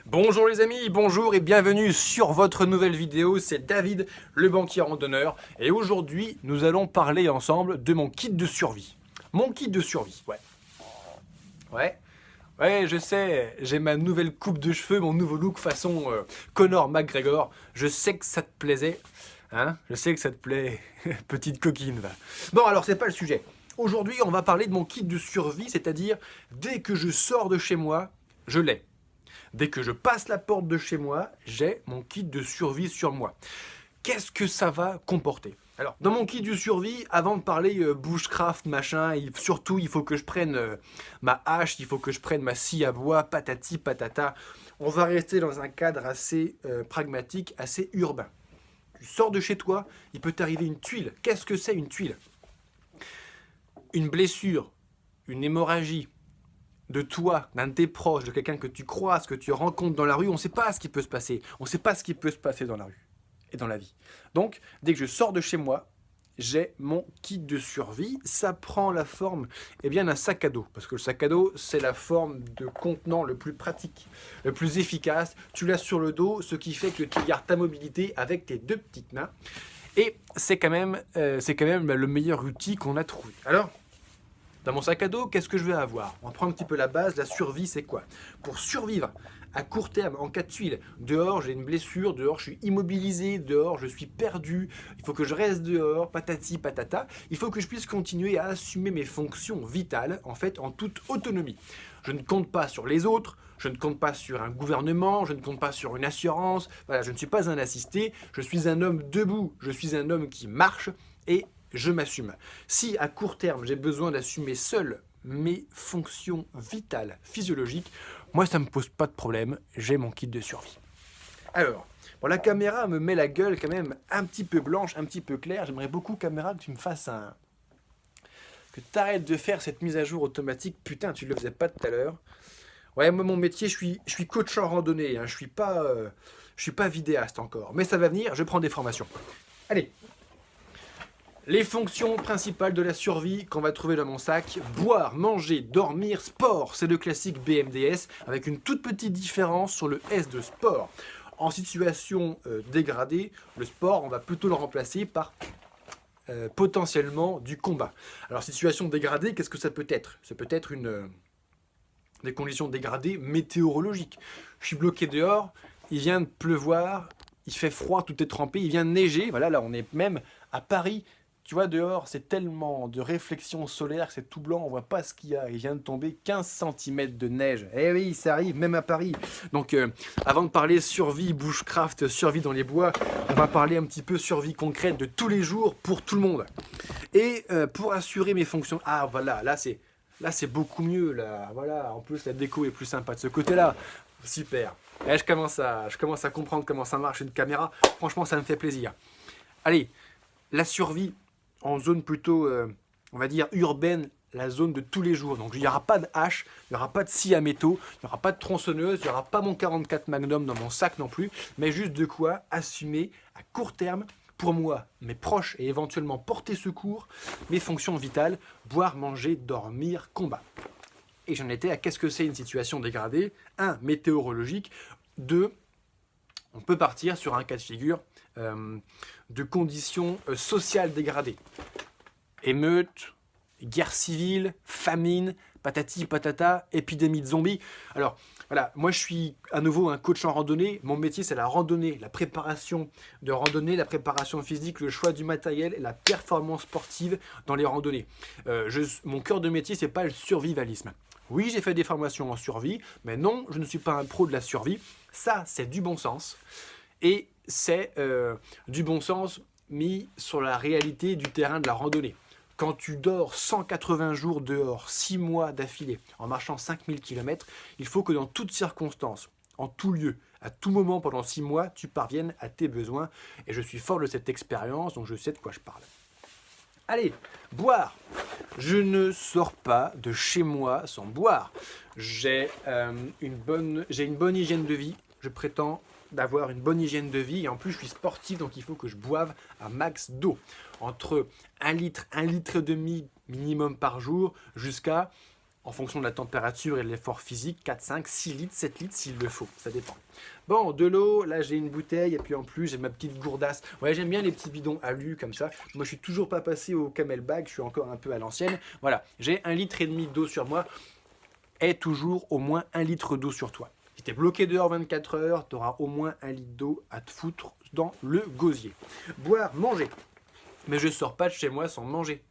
Bonjour les amis, bonjour et bienvenue sur votre nouvelle vidéo, c'est David, le banquier randonneur, et aujourd'hui nous allons parler ensemble de mon kit de survie. Mon kit de survie, ouais, je sais, j'ai ma nouvelle coupe de cheveux, mon nouveau look façon Conor McGregor, je sais que ça te plaisait, hein, je sais que ça te plaît, petite coquine, va. Bon alors c'est pas le sujet, aujourd'hui on va parler de mon kit de survie, c'est-à-dire dès que je sors de chez moi, je l'ai. Dès que je passe la porte de chez moi, j'ai mon kit de survie sur moi. Qu'est-ce que ça va comporter? Alors, dans mon kit de survie, avant de parler bushcraft, machin, surtout il faut que je prenne ma hache, il faut que je prenne ma scie à bois, patati patata. On va rester dans un cadre assez pragmatique, assez urbain. Tu sors de chez toi, il peut t'arriver une tuile. Qu'est-ce que c'est une tuile? Une blessure, une hémorragie, de toi, d'un de tes proches, de quelqu'un que tu croises, que tu rencontres dans la rue, on ne sait pas ce qui peut se passer. On ne sait pas ce qui peut se passer dans la rue et dans la vie. Donc, dès que je sors de chez moi, j'ai mon kit de survie. Ça prend la forme d'un sac à dos. Parce que le sac à dos, c'est la forme de contenant le plus pratique, le plus efficace. Tu l'as sur le dos, ce qui fait que tu gardes ta mobilité avec tes deux petites mains. Et c'est quand même le meilleur outil qu'on a trouvé. Alors, dans mon sac à dos, qu'est-ce que je vais avoir? On prend un petit peu la base, la survie, c'est quoi? Pour survivre à court terme, en cas de tuile, dehors j'ai une blessure, dehors je suis immobilisé, dehors je suis perdu, il faut que je reste dehors, patati patata, il faut que je puisse continuer à assumer mes fonctions vitales, en fait, en toute autonomie. Je ne compte pas sur les autres, je ne compte pas sur un gouvernement, je ne compte pas sur une assurance, voilà, je ne suis pas un assisté, je suis un homme debout, je suis un homme qui marche, et je m'assume. Si à court terme j'ai besoin d'assumer seul mes fonctions vitales, physiologiques, moi ça ne me pose pas de problème, j'ai mon kit de survie. Alors, bon, la caméra me met la gueule quand même un petit peu blanche, un petit peu claire. J'aimerais beaucoup, caméra, que tu me fasses un... que tu arrêtes de faire cette mise à jour automatique. Putain, tu le faisais pas tout à l'heure. Ouais, moi mon métier, je suis coach en randonnée, hein. Je suis pas vidéaste encore. Mais ça va venir, je prends des formations. Allez, les fonctions principales de la survie qu'on va trouver dans mon sac: boire, manger, dormir, sport. C'est le classique BMDS avec une toute petite différence sur le S de sport. En situation dégradée, le sport, on va plutôt le remplacer par potentiellement du combat. Alors, situation dégradée, qu'est-ce que ça peut être? Ça peut être des conditions dégradées météorologiques. Je suis bloqué dehors, il vient de pleuvoir, il fait froid, tout est trempé, il vient de neiger. Voilà, là on est même à Paris. Tu vois, dehors, c'est tellement de réflexion solaire que c'est tout blanc, on voit pas ce qu'il y a. Il vient de tomber 15 cm de neige. Eh oui, ça arrive, même à Paris. Donc, avant de parler survie, bushcraft, survie dans les bois, on va parler un petit peu survie concrète de tous les jours pour tout le monde. Et pour assurer mes fonctions... Ah, voilà, là, c'est beaucoup mieux. Là. Voilà, en plus, la déco est plus sympa de ce côté-là. Super. Et je commence à comprendre comment ça marche une caméra. Franchement, ça me fait plaisir. Allez, la survie en zone plutôt, on va dire, urbaine, la zone de tous les jours. Donc il n'y aura pas de hache, il n'y aura pas de scie à métaux, il n'y aura pas de tronçonneuse, il n'y aura pas mon 44 Magnum dans mon sac non plus, mais juste de quoi assumer à court terme, pour moi, mes proches et éventuellement porter secours, mes fonctions vitales: boire, manger, dormir, combat. Et j'en étais à qu'est-ce que c'est une situation dégradée? 1. Météorologique. 2. On peut partir sur un cas de figure de conditions sociales dégradées. Émeutes, guerre civile, famine, patati patata, épidémie de zombies. Alors voilà, moi je suis à nouveau un coach en randonnée. Mon métier, c'est la randonnée, la préparation de randonnée, la préparation physique, le choix du matériel et la performance sportive dans les randonnées. Mon cœur de métier, c'est pas le survivalisme. Oui, j'ai fait des formations en survie, mais non, je ne suis pas un pro de la survie. Ça, c'est du bon sens. Et c'est du bon sens mis sur la réalité du terrain de la randonnée. Quand tu dors 180 jours dehors, 6 mois d'affilée, en marchant 5000 km, il faut que dans toutes circonstances, en tout lieu, à tout moment pendant 6 mois, tu parviennes à tes besoins. Et je suis fort de cette expérience, donc je sais de quoi je parle. Allez, boire. Je ne sors pas de chez moi sans boire. J'ai une bonne hygiène de vie. Je prétends d'avoir une bonne hygiène de vie. Et en plus, je suis sportif, donc il faut que je boive un max d'eau. Entre 1 litre et demi minimum par jour, jusqu'à en fonction de la température et de l'effort physique, 4, 5, 6 litres, 7 litres s'il le faut, ça dépend. Bon, de l'eau, là j'ai une bouteille et puis en plus j'ai ma petite gourdasse. Ouais, j'aime bien les petits bidons alu comme ça. Moi je suis toujours pas passé au camelback, je suis encore un peu à l'ancienne. Voilà, j'ai 1,5 litre d'eau sur moi et toujours au moins 1 litre d'eau sur toi. Si t'es bloqué dehors 24 heures, tu auras au moins 1 litre d'eau à te foutre dans le gosier. Boire, manger. Mais je sors pas de chez moi sans manger.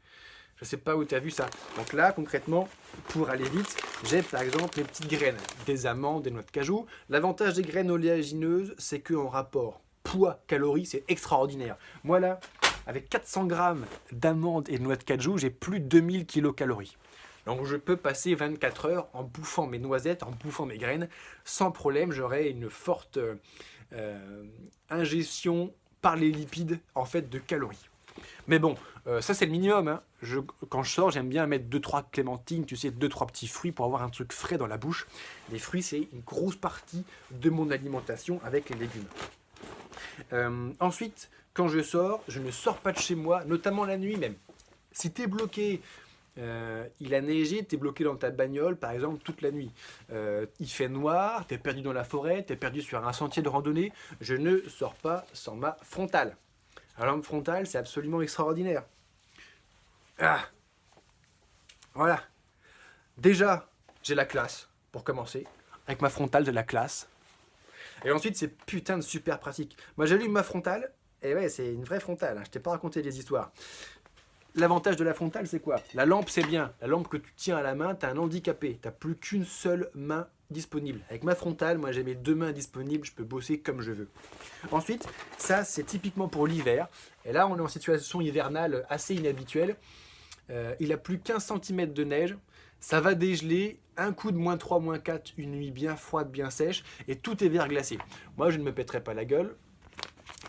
Je sais pas où tu as vu ça. Donc là, concrètement, pour aller vite, j'ai par exemple les petites graines, des amandes, des noix de cajou. L'avantage des graines oléagineuses, c'est qu'en rapport poids-calories, c'est extraordinaire. Moi là, avec 400 grammes d'amandes et de noix de cajou, j'ai plus de 2000 kilocalories. Donc je peux passer 24 heures en bouffant mes noisettes, en bouffant mes graines, sans problème, j'aurai une forte ingestion par les lipides en fait de calories. Mais bon, ça c'est le minimum. Hein. Quand je sors, j'aime bien mettre 2-3 clémentines, tu sais, 2-3 petits fruits pour avoir un truc frais dans la bouche. Les fruits, c'est une grosse partie de mon alimentation avec les légumes. Ensuite, quand je sors, je ne sors pas de chez moi, notamment la nuit même. Si tu es bloqué, il a neigé, tu es bloqué dans ta bagnole, par exemple, toute la nuit. Il fait noir, tu es perdu dans la forêt, tu es perdu sur un sentier de randonnée, je ne sors pas sans ma frontale. La lampe frontale, c'est absolument extraordinaire. Ah, voilà. Déjà, j'ai la classe, pour commencer. Avec ma frontale, j'ai la classe. Et ensuite, c'est putain de super pratique. Moi, j'allume ma frontale, et ouais, c'est une vraie frontale. Hein, je t'ai pas raconté des histoires. L'avantage de la frontale, c'est quoi? La lampe, c'est bien. La lampe que tu tiens à la main, tu as un handicapé. Tu n'as plus qu'une seule main disponible. Avec ma frontale, moi j'ai mes 2 mains disponibles, je peux bosser comme je veux. Ensuite, ça c'est typiquement pour l'hiver. Et là, on est en situation hivernale assez inhabituelle. Il a plus qu'1 cm de neige. Ça va dégeler, un coup de -3, -4, une nuit bien froide, bien sèche, et tout est verglacé. Moi, je ne me pèterai pas la gueule.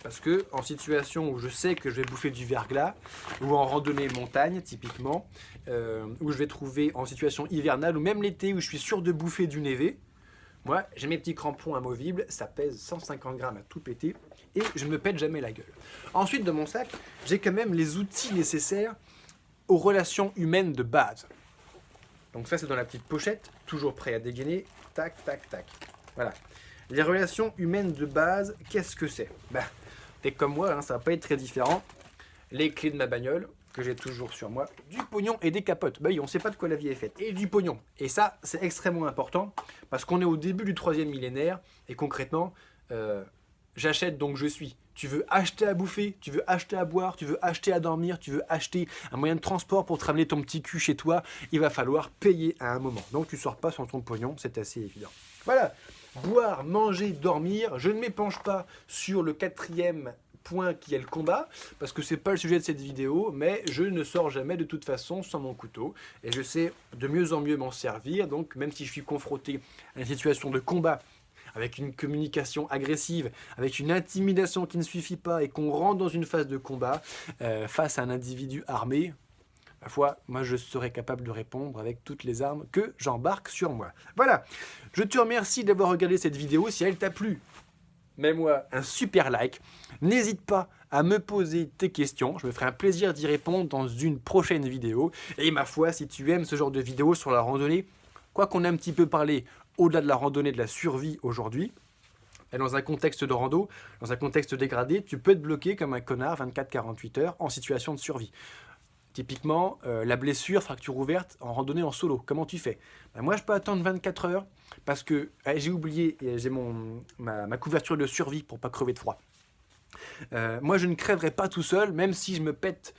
Parce que en situation où je sais que je vais bouffer du verglas, ou en randonnée montagne typiquement, où je vais trouver en situation hivernale, ou même l'été où je suis sûr de bouffer du névé, moi j'ai mes petits crampons amovibles, ça pèse 150 grammes à tout péter, et je ne me pète jamais la gueule. Ensuite dans mon sac, j'ai quand même les outils nécessaires aux relations humaines de base. Donc ça c'est dans la petite pochette, toujours prêt à dégainer, tac, tac, tac. Voilà. Les relations humaines de base, qu'est-ce que c'est? T'es comme moi, hein, ça va pas être très différent. Les clés de ma bagnole, que j'ai toujours sur moi, du pognon et des capotes. Oui, on sait pas de quoi la vie est faite. Et du pognon. Et ça, c'est extrêmement important, parce qu'on est au début du 3e millénaire, et concrètement, j'achète donc je suis. Tu veux acheter à bouffer, tu veux acheter à boire, tu veux acheter à dormir, tu veux acheter un moyen de transport pour te ramener ton petit cul chez toi, il va falloir payer à un moment. Donc tu sors pas sans ton pognon, c'est assez évident. Voilà, boire, manger, dormir, je ne m'épanche pas sur le 4e point qui est le combat, parce que c'est pas le sujet de cette vidéo, mais je ne sors jamais de toute façon sans mon couteau, et je sais de mieux en mieux m'en servir, donc même si je suis confronté à une situation de combat, avec une communication agressive, avec une intimidation qui ne suffit pas, et qu'on rentre dans une phase de combat, face à un individu armé, ma foi, moi je serai capable de répondre avec toutes les armes que j'embarque sur moi. Voilà, je te remercie d'avoir regardé cette vidéo. Si elle t'a plu, mets-moi un super like. N'hésite pas à me poser tes questions, je me ferai un plaisir d'y répondre dans une prochaine vidéo. Et ma foi, si tu aimes ce genre de vidéo sur la randonnée, quoi qu'on ait un petit peu parlé au-delà de la randonnée, de la survie aujourd'hui, et dans un contexte de rando, dans un contexte dégradé, tu peux te bloquer comme un connard 24-48 heures en situation de survie. Typiquement, la blessure, fracture ouverte en randonnée en solo. Comment tu fais? Moi, je peux attendre 24 heures parce que j'ai oublié, j'ai ma couverture de survie pour pas crever de froid. Moi, je ne crèverai pas tout seul, même si je me pète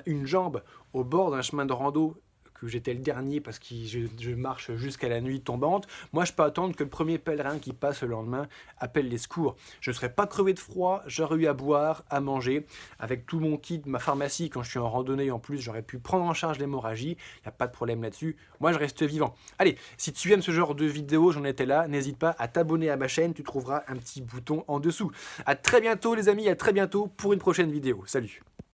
une jambe au bord d'un chemin de rando, que j'étais le dernier parce que je marche jusqu'à la nuit tombante. Moi, je peux attendre que le premier pèlerin qui passe le lendemain appelle les secours. Je ne serais pas crevé de froid, j'aurais eu à boire, à manger. Avec tout mon kit, ma pharmacie, quand je suis en randonnée en plus, j'aurais pu prendre en charge l'hémorragie. Il n'y a pas de problème là-dessus. Moi, je reste vivant. Allez, si tu aimes ce genre de vidéo, j'en étais là, n'hésite pas à t'abonner à ma chaîne, tu trouveras un petit bouton en dessous. À très bientôt les amis, à très bientôt pour une prochaine vidéo. Salut!